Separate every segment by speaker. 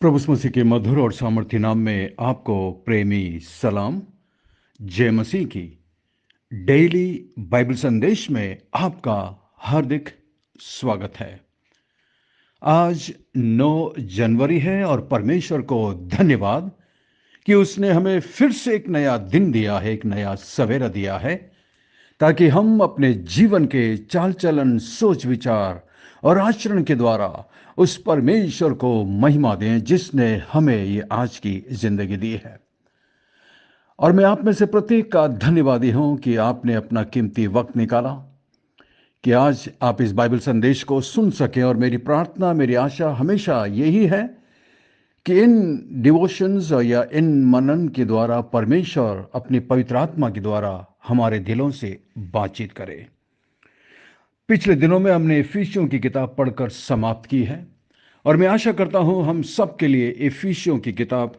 Speaker 1: प्रभु यीशु मसीह के मधुर और सामर्थ्य नाम में आपको प्रेमी सलाम। जय मसीह की। डेली बाइबल संदेश में आपका हार्दिक स्वागत है। आज 9 जनवरी है और परमेश्वर को धन्यवाद कि उसने हमें फिर से एक नया दिन दिया है, एक नया सवेरा दिया है, ताकि हम अपने जीवन के चाल चलन, सोच विचार और आचरण के द्वारा उस परमेश्वर को महिमा दें जिसने हमें ये आज की जिंदगी दी है। और मैं आप में से प्रत्येक का धन्यवादी हूं कि आपने अपना कीमती वक्त निकाला कि आज आप इस बाइबल संदेश को सुन सकें। और मेरी प्रार्थना, मेरी आशा हमेशा यही है कि इन डिवोशंस या इन मनन के द्वारा परमेश्वर अपनी पवित्र आत्मा के द्वारा हमारे दिलों से बातचीत करे। पिछले दिनों में हमने इफिसियों की किताब पढ़कर समाप्त की है और मैं आशा करता हूं हम सब के लिए इफिसियों की किताब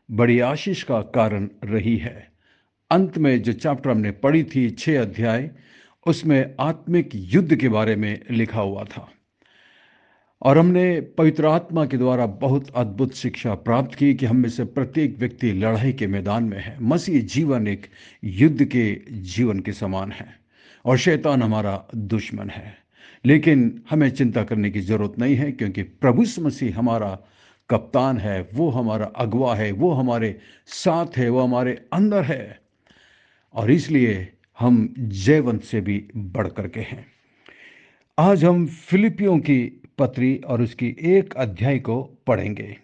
Speaker 1: बड़ी आशीष का कारण रही है। अंत में जो चैप्टर हमने पढ़ी थी, 6 अध्याय, उसमें आत्मिक युद्ध के बारे में लिखा हुआ था और हमने पवित्र आत्मा के द्वारा बहुत अद्भुत शिक्षा प्राप्त की कि हम में से प्रत्येक व्यक्ति लड़ाई के मैदान में है। मसीह जीवन एक युद्ध के जीवन के समान है और शैतान हमारा दुश्मन है, लेकिन हमें चिंता करने की जरूरत नहीं है क्योंकि प्रभु यीशु मसीह हमारा कप्तान है, वो हमारा अगुवा है, वो हमारे साथ है, वो हमारे अंदर है और इसलिए हम जयवंत से भी बढ़ करके हैं। आज हम फिलिपियों की पत्री और उसकी 1 अध्याय को पढ़ेंगे।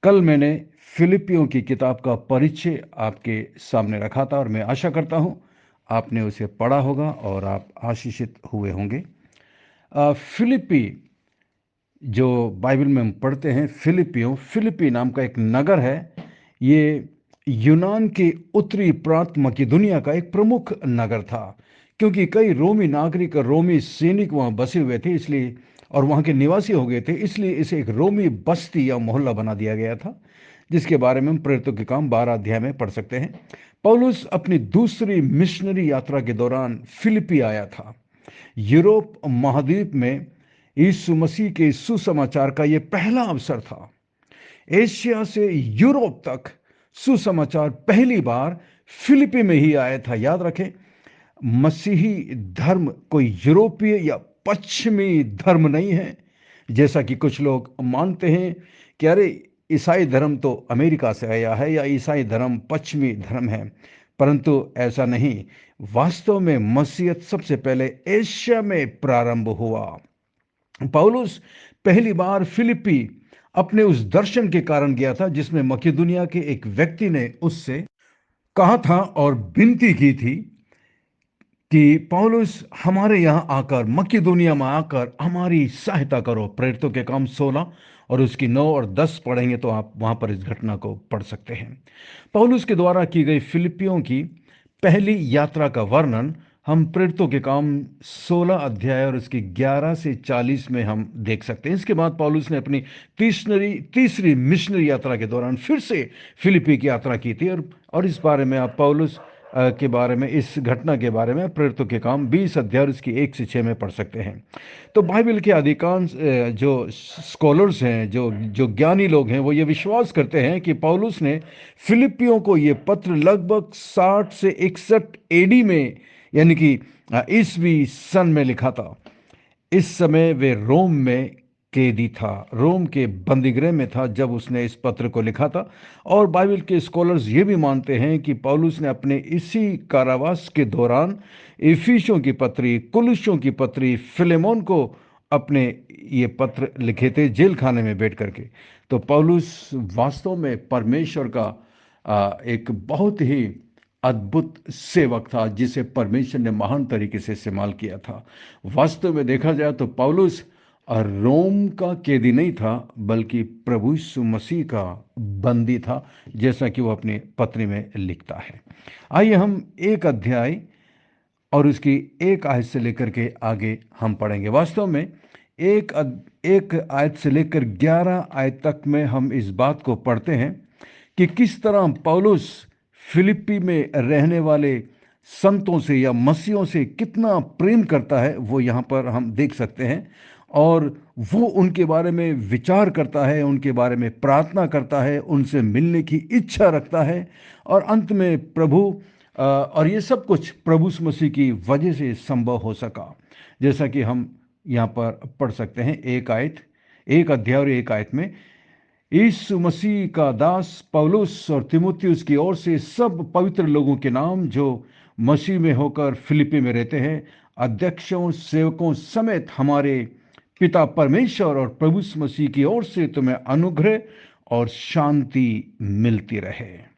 Speaker 1: कल मैंने फिलिपियों की किताब का परिचय आपके सामने रखा था और मैं आशा करता हूं आपने उसे पढ़ा होगा और आप आशीषित हुए होंगे। फिलिपी जो बाइबल में हम पढ़ते हैं, फिलिपी नाम का एक नगर है। ये यूनान के उत्तरी प्रांत मकिदुनिया का एक प्रमुख नगर था, क्योंकि कई रोमी नागरिक और रोमी सैनिक वहां बसे हुए थे, इसलिए और वहां के निवासी हो गए थे, इसलिए इसे एक रोमी बस्ती या मोहल्ला बना दिया गया था, जिसके बारे में हम प्रेरितों के काम 12 अध्याय में पढ़ सकते हैं। पौलुस अपनी दूसरी मिशनरी यात्रा के दौरान फिलिपी आया था। यूरोप महाद्वीप में यीशु मसीह के सुसमाचार का यह पहला अवसर था। एशिया से यूरोप तक सुसमाचार पहली बार फिलिपी में ही आया था। याद रखें, मसीही धर्म कोई यूरोपीय या पश्चिमी धर्म नहीं है, जैसा कि कुछ लोग मानते हैं कि अरे ईसाई धर्म तो अमेरिका से आया है या ईसाई धर्म पश्चिमी धर्म है, परंतु ऐसा नहीं। वास्तव में मसीहत सबसे पहले एशिया में प्रारंभ हुआ। पौलुस पहली बार फिलिपी अपने उस दर्शन के कारण गया था जिसमें मकिदुनिया के एक व्यक्ति ने उससे कहा था और विनती की थी कि पौलुस हमारे यहाँ आकर, मकिदुनिया में आकर हमारी सहायता करो। प्रेरितों के काम 16 और उसकी 9 और 10 पढ़ेंगे तो आप वहां पर इस घटना को पढ़ सकते हैं। पौलुस के द्वारा की गई फिलिपियों की पहली यात्रा का वर्णन हम प्रेरितों के काम 16 अध्याय और उसकी 11 से 40 में हम देख सकते हैं। इसके बाद पौलुस ने अपनी तीसरी मिशनरी यात्रा के दौरान फिर से फिलिपी की यात्रा की थी और इस बारे में आप पौलुस के बारे में, इस घटना के बारे में प्रेरितों के काम 20 अध्याय उसकी 1 से 6 में पढ़ सकते हैं। तो बाइबल के अधिकांश जो स्कॉलर्स हैं, जो ज्ञानी लोग हैं, वो ये विश्वास करते हैं कि पौलुस ने फिलिपियों को ये पत्र लगभग 60 से 61 एडी में, यानी कि ईसवी सन में लिखा था। इस समय वे रोम में कैदी था, रोम के बंदीगृह में था जब उसने इस पत्र को लिखा था। और बाइबल के स्कॉलर्स ये भी मानते हैं कि पौलुस ने अपने इसी कारावास के दौरान इफिसियों की पत्री, कुलुस्यों की पत्री, फिलेमोन को अपने ये पत्र लिखे थे जेल खाने में बैठ करके। तो पौलुस वास्तव में परमेश्वर का एक बहुत ही अद्भुत सेवक था जिसे परमेश्वर ने महान तरीके से इस्तेमाल किया था। वास्तव में देखा जाए तो पौलुस रोम का कैदी नहीं था, बल्कि प्रभु यीशु मसीह का बंदी था, जैसा कि वो अपनी पत्री में लिखता है। आइए हम 1 अध्याय और उसकी 1 आयत से लेकर के आगे हम पढ़ेंगे। वास्तव में एक आयत से लेकर 11 आयत तक में हम इस बात को पढ़ते हैं कि किस तरह पौलुस फिलिप्पी में रहने वाले संतों से या मसीहों से कितना प्रेम करता है, वो यहाँ पर हम देख सकते हैं। और वो उनके बारे में विचार करता है, उनके बारे में प्रार्थना करता है, उनसे मिलने की इच्छा रखता है। और अंत में और ये सब कुछ प्रभु यीशु मसीह की वजह से संभव हो सका। जैसा कि हम यहाँ पर पढ़ सकते हैं, एक अध्याय और एक आयत में, यीशु मसीह का दास पौलुस और तीमुथियुस की ओर से सब पवित्र लोगों के नाम जो मसीह में होकर फिलिप्पी में रहते हैं, अध्यक्षों सेवकों समेत हमारे पिता परमेश्वर और प्रभु यीशु मसीह की ओर से तुम्हें अनुग्रह और शांति मिलती रहे।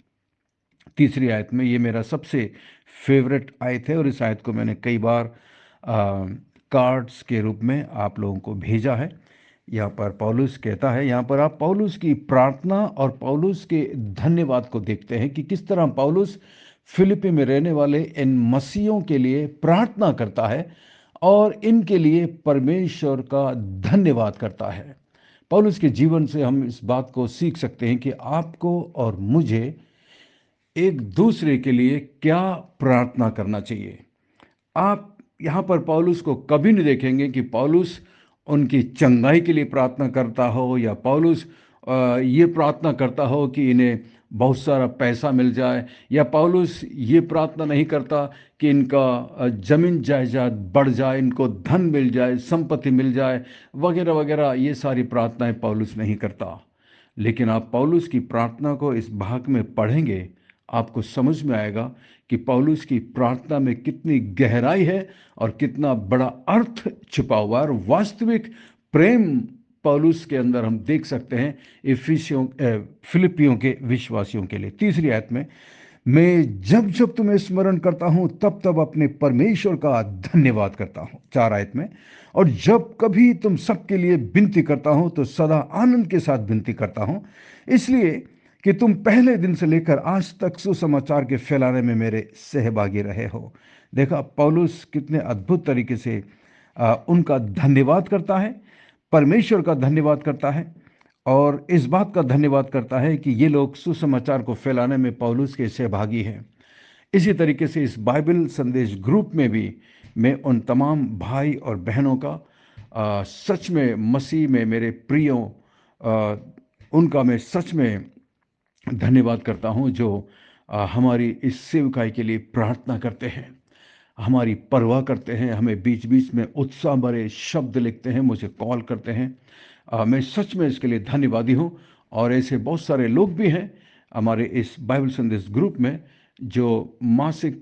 Speaker 1: तीसरी आयत में, ये मेरा सबसे फेवरेट आयत है और इस आयत को मैंने कई बार कार्ड्स के रूप में आप लोगों को भेजा है। यहाँ पर पौलुस कहता है, यहाँ पर आप पौलुस की प्रार्थना और पौलुस के धन्यवाद को देखते हैं कि किस तरह पौलुस फिलिप्पी में रहने वाले इन मसीहों के लिए प्रार्थना करता है और इनके लिए परमेश्वर का धन्यवाद करता है। पौलुस के जीवन से हम इस बात को सीख सकते हैं कि आपको और मुझे एक दूसरे के लिए क्या प्रार्थना करना चाहिए। आप यहाँ पर पौलुस को कभी नहीं देखेंगे कि पौलुस उनकी चंगाई के लिए प्रार्थना करता हो, या पौलुस ये प्रार्थना करता हो कि इन्हें बहुत सारा पैसा मिल जाए, या पौलुस ये प्रार्थना नहीं करता कि इनका जमीन जायदाद बढ़ जाए, इनको धन मिल जाए, संपत्ति मिल जाए, वगैरह वगैरह। ये सारी प्रार्थनाएं पौलुस नहीं करता। लेकिन आप पौलुस की प्रार्थना को इस भाग में पढ़ेंगे, आपको समझ में आएगा कि पौलुस की प्रार्थना में कितनी गहराई है और कितना बड़ा अर्थ छुपा हुआ है और वास्तविक प्रेम पौलुस के अंदर हम देख सकते हैं फिलिपियों के विश्वासियों के लिए। तीसरी आयत में, मैं जब जब तुम्हें स्मरण करता हूं तब तब अपने परमेश्वर का धन्यवाद करता हूं। चार आयत में, और जब कभी तुम सबके लिए विनती करता हूं तो सदा आनंद के साथ विनती करता हूं, इसलिए कि तुम पहले दिन से लेकर आज तक सुसमाचार के फैलाने में मेरे सहभागी रहे हो। देखा पौलुस कितने अद्भुत तरीके से उनका धन्यवाद करता है, परमेश्वर का धन्यवाद करता है और इस बात का धन्यवाद करता है कि ये लोग सुसमाचार को फैलाने में पौलुस के सहभागी हैं। इसी तरीके से इस बाइबल संदेश ग्रुप में भी मैं उन तमाम भाई और बहनों का सच में मसीह में मेरे प्रियों, उनका मैं सच में धन्यवाद करता हूं जो हमारी इस सेवकाई के लिए प्रार्थना करते हैं, हमारी परवाह करते हैं, हमें बीच बीच में उत्साह भरे शब्द लिखते हैं, मुझे कॉल करते हैं। मैं सच में इसके लिए धन्यवादी हूं। और ऐसे बहुत सारे लोग भी हैं हमारे इस बाइबल संदेश ग्रुप में जो मासिक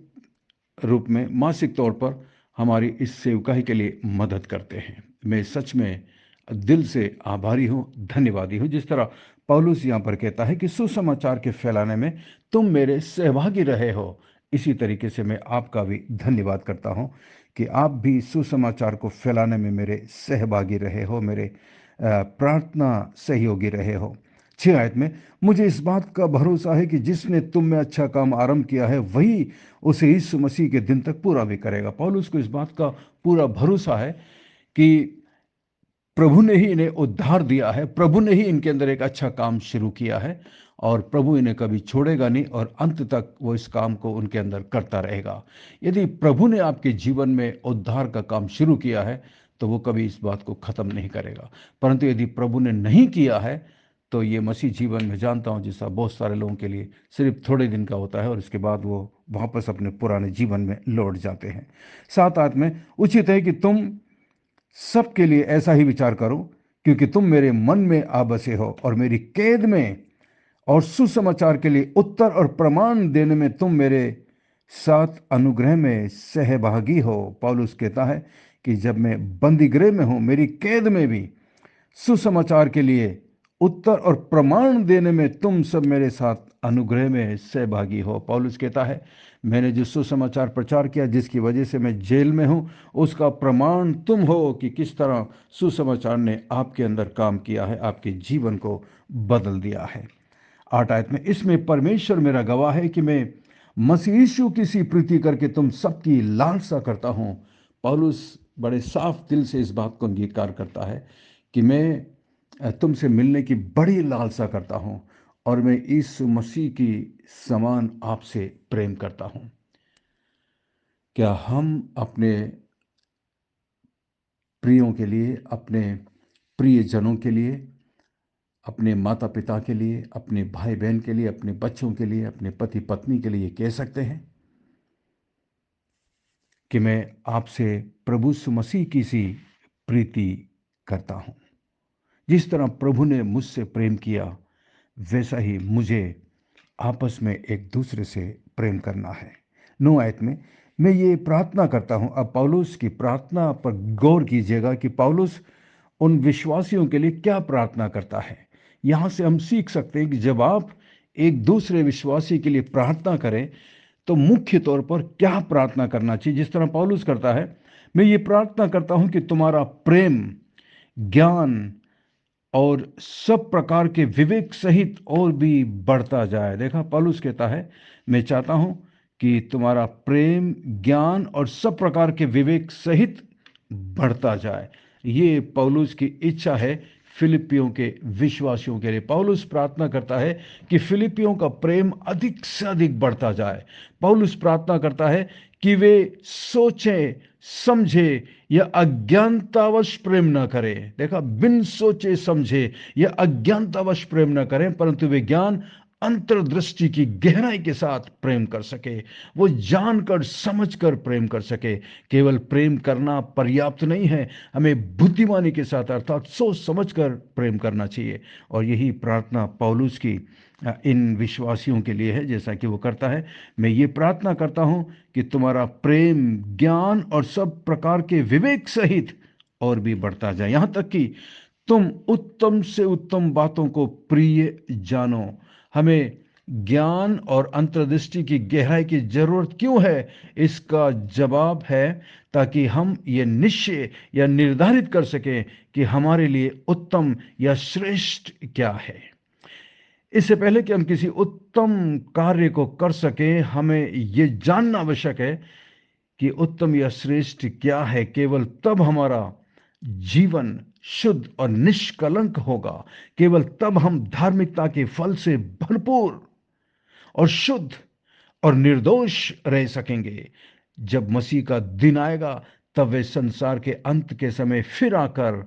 Speaker 1: तौर पर हमारी इस सेवकाई के लिए मदद करते हैं। मैं सच में दिल से आभारी हूँ, धन्यवादी हूँ। जिस तरह पौलुस यहाँ पर कहता है कि सुसमाचार के फैलाने में तुम मेरे सहभागी रहे हो, इसी तरीके से मैं आपका भी धन्यवाद करता हूँ कि आप भी सुसमाचार को फैलाने में मेरे सहभागी रहे हो, मेरे प्रार्थना सहयोगी रहे हो। 6 आयत में, मुझे इस बात का भरोसा है कि जिसने तुम में अच्छा काम आरंभ किया है वही उसे यीशु मसीह के दिन तक पूरा भी करेगा। पौलुस को इस बात का पूरा भरोसा है कि प्रभु ने ही इन्हें उद्धार दिया है, प्रभु ने ही इनके अंदर एक अच्छा काम शुरू किया है और प्रभु इन्हें कभी छोड़ेगा नहीं और अंत तक वो इस काम को उनके अंदर करता रहेगा। यदि प्रभु ने आपके जीवन में उद्धार का काम शुरू किया है तो वो कभी इस बात को खत्म नहीं करेगा। परंतु यदि प्रभु ने नहीं किया है तो ये मसीह जीवन में जानता हूँ जैसा बहुत सारे लोगों के लिए सिर्फ थोड़े दिन का होता है और इसके बाद वो वापस अपने पुराने जीवन में लौट जाते हैं। 7 आयत में, उचित है कि तुम सबके लिए ऐसा ही विचार करो क्योंकि तुम मेरे मन में आ बसे हो और मेरी कैद में और सुसमाचार के लिए उत्तर और प्रमाण देने में तुम मेरे साथ अनुग्रह में सहभागी हो। पौलुस कहता है कि जब मैं बंदी गृह में हूं, मेरी कैद में भी सुसमाचार के लिए उत्तर और प्रमाण देने में तुम सब मेरे साथ अनुग्रह में सहभागी हो। पौलुस कहता है, मैंने जो सुसमाचार प्रचार किया जिसकी वजह से मैं जेल में हूं, उसका प्रमाण तुम हो कि किस तरह सुसमाचार ने आपके अंदर काम किया है, आपके जीवन को बदल दिया है। 8 आयत में, इसमें परमेश्वर मेरा गवाह है कि मैं मसीह यीशु की सी प्रीति करके तुम सबकी लालसा करता हूं। पौलुस बड़े साफ दिल से इस बात को अंगीकार करता है कि मैं तुमसे मिलने की बड़ी लालसा करता हूं और मैं यीशु मसीह की समान आपसे प्रेम करता हूं। क्या हम अपने प्रियों के लिए, अपने प्रियजनों के लिए, अपने माता पिता के लिए, अपने भाई बहन के लिए, अपने बच्चों के लिए, अपने पति पत्नी के लिए कह सकते हैं कि मैं आपसे प्रभु यीशु मसीह की सी प्रीति करता हूं। जिस तरह प्रभु ने मुझसे प्रेम किया, वैसा ही मुझे आपस में एक दूसरे से प्रेम करना है। 9 आयत में मैं ये प्रार्थना करता हूं। अब पौलुस की प्रार्थना पर गौर कीजिएगा कि पौलुस उन विश्वासियों के लिए क्या प्रार्थना करता है। यहां से हम सीख सकते हैं कि जब आप एक दूसरे विश्वासी के लिए प्रार्थना करें तो मुख्य तौर पर क्या प्रार्थना करना चाहिए। जिस तरह पौलुस करता है, मैं ये प्रार्थना करता हूं कि तुम्हारा प्रेम, ज्ञान और सब प्रकार के विवेक सहित और भी बढ़ता जाए। देखा, पौलुस कहता है मैं चाहता हूं कि तुम्हारा प्रेम, ज्ञान और सब प्रकार के विवेक सहित बढ़ता जाए। ये पौलुस की इच्छा है फिलिपियों के विश्वासियों के लिए। पौलुस प्रार्थना करता है कि फिलिपियों का प्रेम अधिक से अधिक बढ़ता जाए। पौलुस प्रार्थना करता है कि वे सोचें, समझे या अज्ञानतावश प्रेम न करें। देखा, बिन सोचे समझे या अज्ञानतावश प्रेम न करें, परंतु वे ज्ञान अंतर्दृष्टि की गहराई के साथ प्रेम कर सके, वो जानकर समझकर प्रेम कर सके। केवल प्रेम करना पर्याप्त नहीं है, हमें बुद्धिमानी के साथ अर्थात सोच समझकर प्रेम करना चाहिए। और यही प्रार्थना पौलुस की इन विश्वासियों के लिए है। जैसा कि वो करता है, मैं ये प्रार्थना करता हूं कि तुम्हारा प्रेम, ज्ञान और सब प्रकार के विवेक सहित और भी बढ़ता जाए, यहां तक कि तुम उत्तम से उत्तम बातों को प्रिय जानो। हमें ज्ञान और अंतर्दृष्टि की गहराई की जरूरत क्यों है? इसका जवाब है ताकि हम ये निश्चय या निर्धारित कर सकें कि हमारे लिए उत्तम या श्रेष्ठ क्या है। इससे पहले कि हम किसी उत्तम कार्य को कर सकें, हमें यह जानना आवश्यक है कि उत्तम या श्रेष्ठ क्या है। केवल तब हमारा जीवन शुद्ध और निष्कलंक होगा। केवल तब हम धार्मिकता के फल से भरपूर और शुद्ध और निर्दोष रह सकेंगे। जब मसीह का दिन आएगा, तब वे संसार के अंत के समय फिर आकर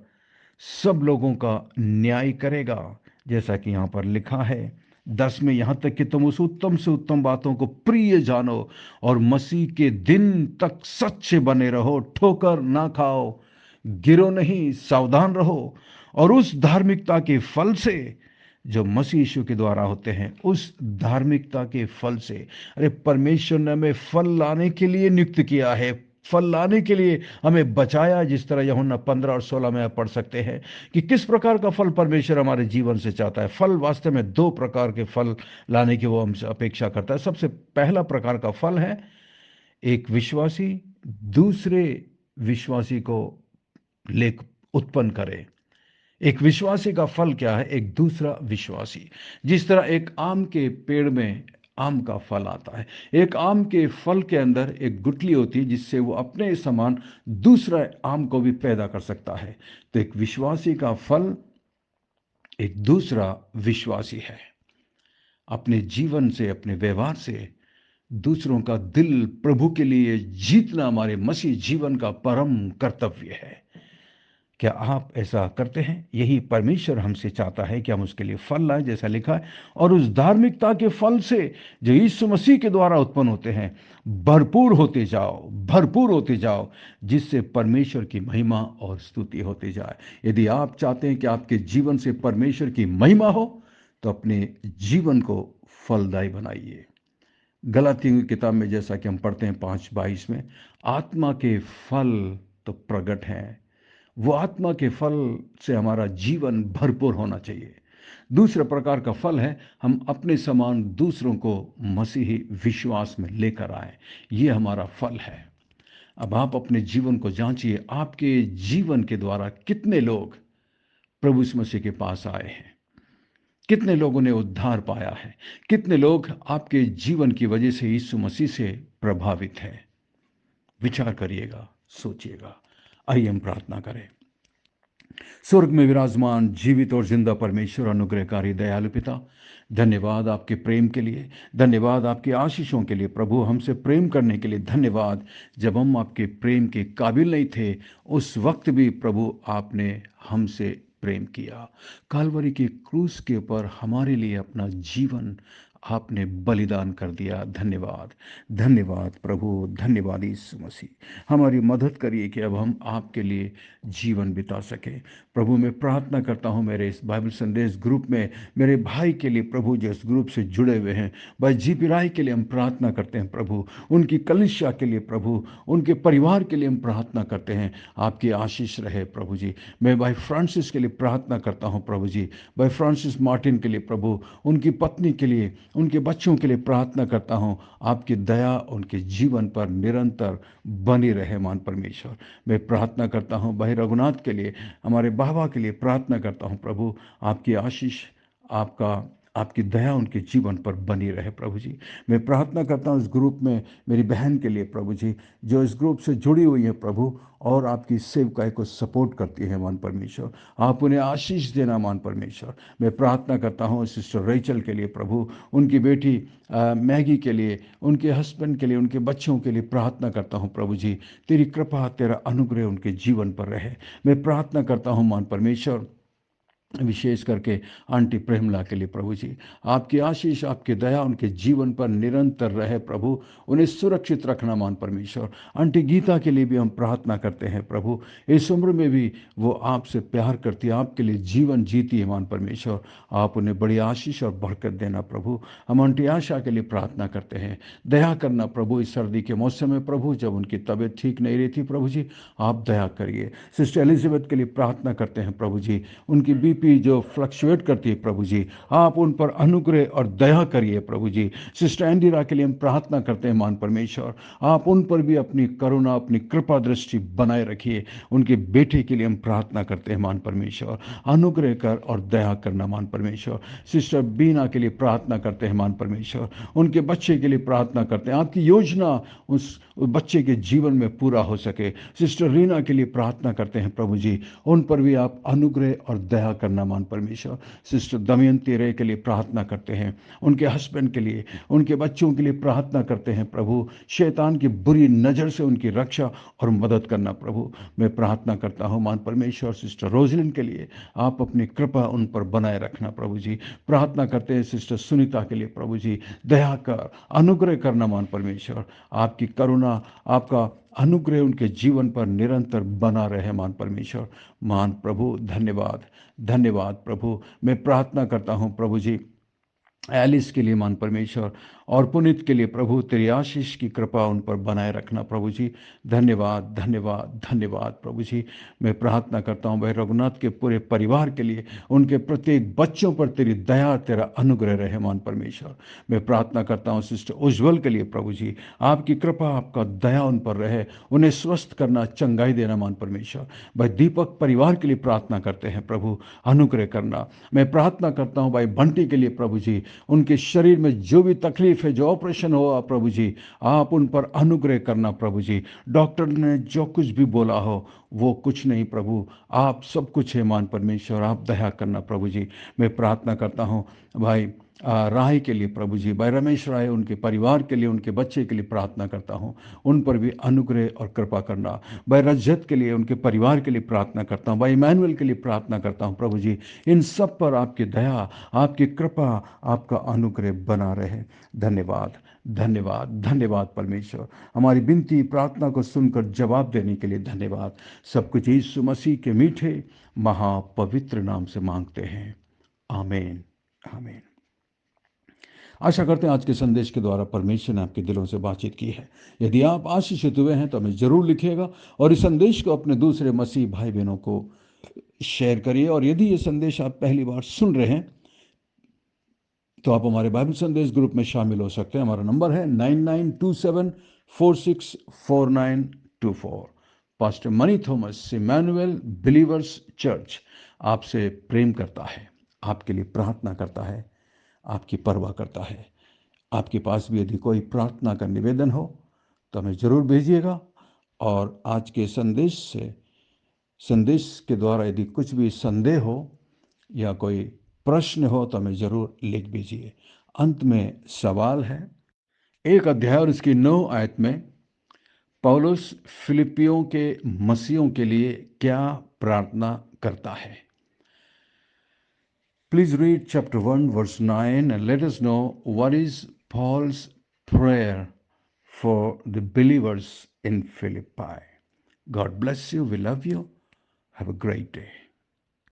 Speaker 1: सब लोगों का न्याय करेगा। जैसा कि यहां पर लिखा है 10 में, यहां तक कि तुम उस उत्तम से उत्तम बातों को प्रिय जानो और मसीह के दिन तक सच्चे बने रहो, ठोकर ना खाओ, गिरो नहीं, सावधान रहो और उस धार्मिकता के फल से जो मसीह यीशु के द्वारा होते हैं, उस धार्मिकता के फल से। अरे, परमेश्वर ने हमें फल लाने के लिए नियुक्त किया है, फल लाने के लिए हमें बचाया। जिस तरह यूहन्ना 15 और 16 में आप पढ़ सकते हैं कि किस प्रकार का फल परमेश्वर हमारे जीवन से चाहता है। फल वास्तव में 2 प्रकार के फल लाने की वो हमसे अपेक्षा करता है। सबसे पहला प्रकार का फल है एक विश्वासी दूसरे विश्वासी को लेक उत्पन्न करे। एक विश्वासी का फल क्या है? एक दूसरा विश्वासी। जिस तरह एक आम के पेड़ में आम का फल आता है, एक आम के फल के अंदर एक गुठली होती है जिससे वो अपने समान दूसरा आम को भी पैदा कर सकता है। तो एक विश्वासी का फल एक दूसरा विश्वासी है। अपने जीवन से, अपने व्यवहार से दूसरों का दिल प्रभु के लिए जीतना हमारे मसीह जीवन का परम कर्तव्य है। क्या आप ऐसा करते हैं? यही परमेश्वर हमसे चाहता है कि हम उसके लिए फल लाएं, जैसा लिखा है, और उस धार्मिकता के फल से जो यीशु मसीह के द्वारा उत्पन्न होते हैं, भरपूर होते जाओ, भरपूर होते जाओ, जिससे परमेश्वर की महिमा और स्तुति होती जाए। यदि आप चाहते हैं कि आपके जीवन से परमेश्वर की महिमा हो, तो अपने जीवन को फलदायी बनाइए। गलातियों की किताब में जैसा कि हम पढ़ते हैं 5:22 में, आत्मा के फल तो प्रकट हैं। वो आत्मा के फल से हमारा जीवन भरपूर होना चाहिए। दूसरा प्रकार का फल है हम अपने समान दूसरों को मसीही विश्वास में लेकर आए। ये हमारा फल है। अब आप अपने जीवन को जांचिए, आपके जीवन के द्वारा कितने लोग प्रभु यीशु मसीह के पास आए हैं, कितने लोगों ने उद्धार पाया है, कितने लोग आपके जीवन की वजह से यीशु मसीह से प्रभावित हैं। विचार करिएगा, सोचिएगा। आइए हम प्रार्थना करें। स्वर्ग में विराजमान जीवित और जिंदा परमेश्वर, अनुग्रहकारी दयालु पिता, धन्यवाद आपके प्रेम के लिए, धन्यवाद आपकी आशीषों के लिए। प्रभु, हमसे प्रेम करने के लिए धन्यवाद। जब हम आपके प्रेम के काबिल नहीं थे, उस वक्त भी प्रभु आपने हमसे प्रेम किया। कालवरी की क्रूस के ऊपर हमारे लिए अपना जीवन आपने बलिदान कर दिया। धन्यवाद, धन्यवाद प्रभु, धन्यवाद यीशु मसीह। हमारी मदद करिए कि अब हम आपके लिए जीवन बिता सकें। प्रभु, मैं प्रार्थना करता हूँ मेरे इस बाइबल संदेश ग्रुप में मेरे भाई के लिए प्रभु, जो इस ग्रुप से जुड़े हुए हैं, भाई जीपी राय के लिए हम प्रार्थना करते हैं प्रभु, उनकी कलिसिया के लिए प्रभु, उनके परिवार के लिए हम प्रार्थना करते हैं। आपकी आशीष रहे प्रभु जी। मैं भाई फ्रांसिस के लिए प्रार्थना करता हूँ प्रभु जी, भाई फ्रांसिस मार्टिन के लिए प्रभु, उनकी पत्नी के लिए, उनके बच्चों के लिए प्रार्थना करता हूँ। आपकी दया उनके जीवन पर निरंतर बनी रहे मान परमेश्वर। मैं प्रार्थना करता हूँ भाई रघुनाथ के लिए, हमारे बाबा के लिए प्रार्थना करता हूँ प्रभु। आपकी आशीष, आपका आपकी दया उनके जीवन पर बनी रहे प्रभु जी। मैं प्रार्थना करता हूँ इस ग्रुप में मेरी बहन के लिए प्रभु जी, जो इस ग्रुप से जुड़ी हुई है प्रभु, और आपकी सेवकाई को सपोर्ट करती है मान परमेश्वर। आप उन्हें आशीष देना मान परमेश्वर। मैं प्रार्थना करता हूँ सिस्टर रेचल के लिए प्रभु, उनकी बेटी मैगी के लिए, उनके हस्बैंड के लिए, उनके बच्चों के लिए प्रार्थना करता हूँ प्रभु जी। तेरी कृपा, तेरा अनुग्रह उनके जीवन पर रहे। मैं प्रार्थना करता हूँ मान परमेश्वर, विशेष करके आंटी प्रेमला के लिए प्रभु जी। आपकी आशीष, आपकी दया उनके जीवन पर निरंतर रहे प्रभु, उन्हें सुरक्षित रखना मान परमेश्वर। आंटी गीता के लिए भी हम प्रार्थना करते हैं प्रभु, इस उम्र में भी वो आपसे प्यार करती है, आपके लिए जीवन जीती है मान परमेश्वर। आप उन्हें बड़ी आशीष और बरकत देना प्रभु। हम आंटी आशा के लिए प्रार्थना करते हैं, दया करना प्रभु इस सर्दी के मौसम में प्रभु, जब उनकी तबीयत ठीक नहीं रहती प्रभु जी, आप दया करिए। सिस्टर एलिजाबेथ के लिए प्रार्थना करते हैं प्रभु जी, उनकी बीपी जो फ्लक्चुएट करती है प्रभु जी, आप उन पर अनुग्रह और दया करिए प्रभु जी। सिस्टर इंदिरा के लिए हम प्रार्थना करते हैं मान परमेश्वर, आप उन पर भी अपनी करुणा, अपनी कृपा दृष्टि बनाए रखिए। उनके बेटे के लिए हम प्रार्थना करते हैं मान परमेश्वर, अनुग्रह कर और दया करना मान परमेश्वर। सिस्टर बीना के लिए प्रार्थना करते हैं मान परमेश्वर, उनके बच्चे के लिए प्रार्थना करते हैं, आपकी योजना उस बच्चे के जीवन में पूरा हो सके। सिस्टर रीना के लिए प्रार्थना करते हैं प्रभु जी, उन पर भी आप अनुग्रह और दया करना मान परमेश्वर। सिस्टर दमयंती रे के लिए प्रार्थना करते हैं, उनके हस्बैंड के लिए, उनके बच्चों के लिए प्रार्थना करते हैं प्रभु, शैतान की बुरी नज़र से उनकी रक्षा और मदद करना प्रभु। मैं प्रार्थना करता हूँ मान परमेश्वर सिस्टर रोजलिन के लिए, आप अपनी कृपा उन पर बनाए रखना प्रभु जी। प्रार्थना करते हैं सिस्टर सुनीता के लिए प्रभु जी, दया कर, अनुग्रह करना मान परमेश्वर। आपकी करुणा, आपका अनुग्रह उनके जीवन पर निरंतर बना रहे मान परमेश्वर। मान प्रभु, धन्यवाद, धन्यवाद प्रभु। मैं प्रार्थना करता हूँ प्रभु जी एलिस के लिए मान परमेश्वर, और पुनीत के लिए प्रभु, तेरी आशीष की कृपा उन पर बनाए रखना प्रभु जी। धन्यवाद, धन्यवाद, धन्यवाद प्रभु जी। मैं प्रार्थना करता हूँ भाई रघुनाथ के पूरे परिवार के लिए, उनके प्रत्येक बच्चों पर तेरी दया, तेरा अनुग्रह रहे मान परमेश्वर। मैं प्रार्थना करता हूँ सिस्टर उज्ज्वल के लिए प्रभु जी, आपकी कृपा, आपका दया उन पर रहे, उन्हें स्वस्थ करना, चंगाई देना मान परमेश्वर। भाई दीपक परिवार के लिए प्रार्थना करते हैं प्रभु, अनुग्रह करना। मैं प्रार्थना करता हूँ भाई बंटी के लिए प्रभु जी, उनके शरीर में जो भी तकलीफ है, जो ऑपरेशन हुआ प्रभु जी, आप उन पर अनुग्रह करना प्रभु जी। डॉक्टर ने जो कुछ भी बोला हो वो कुछ नहीं प्रभु, आप सब कुछ है मान परमेश्वर, आप दया करना प्रभु जी। मैं प्रार्थना करता हूँ भाई राय के लिए प्रभु जी, भाई रमेश राय, उनके परिवार के लिए, उनके बच्चे के लिए प्रार्थना करता हूँ, उन पर भी अनुग्रह और कृपा करना। भाई रजत के लिए, उनके परिवार के लिए प्रार्थना करता हूँ, भाई इमैनुअल के लिए प्रार्थना करता हूँ प्रभु जी। इन सब पर आपकी दया, आपकी कृपा, आपका अनुग्रह बना रहे। धन्यवाद, धन्यवाद, धन्यवाद परमेश्वर। हमारी विनती प्रार्थना को सुनकर जवाब देने के लिए धन्यवाद। सब कुछ यीशु मसीह के मीठे महापवित्र नाम से मांगते हैं, आमीन, आमीन। आशा करते हैं आज के संदेश के द्वारा परमेश्वर ने आपके दिलों से बातचीत की है। यदि आप आशीषित हुए हैं तो हमें जरूर लिखिएगा, और इस संदेश को अपने दूसरे मसीह भाई बहनों को शेयर करिए। और यदि ये संदेश आप पहली बार सुन रहे हैं तो आप हमारे बाइबल संदेश ग्रुप में शामिल हो सकते हैं। हमारा नंबर है 9927464924। Pastor Mani Thomas, Emmanuel believers church, आपसे प्रेम करता है, आपके लिए प्रार्थना करता है, आपकी परवाह करता है। आपके पास भी यदि कोई प्रार्थना का निवेदन हो तो हमें ज़रूर भेजिएगा, और आज के संदेश से संदेश के द्वारा यदि कुछ भी संदेह हो या कोई प्रश्न हो तो हमें ज़रूर लिख दीजिए। अंत में सवाल है, 1 अध्याय और इसकी 9 आयत में पौलुस फिलिपियों के मसीहों के लिए क्या प्रार्थना करता है? Please read chapter 1 verse 9 and let us know what is Paul's prayer for the believers in Philippi. God bless you. We love you. Have a great day.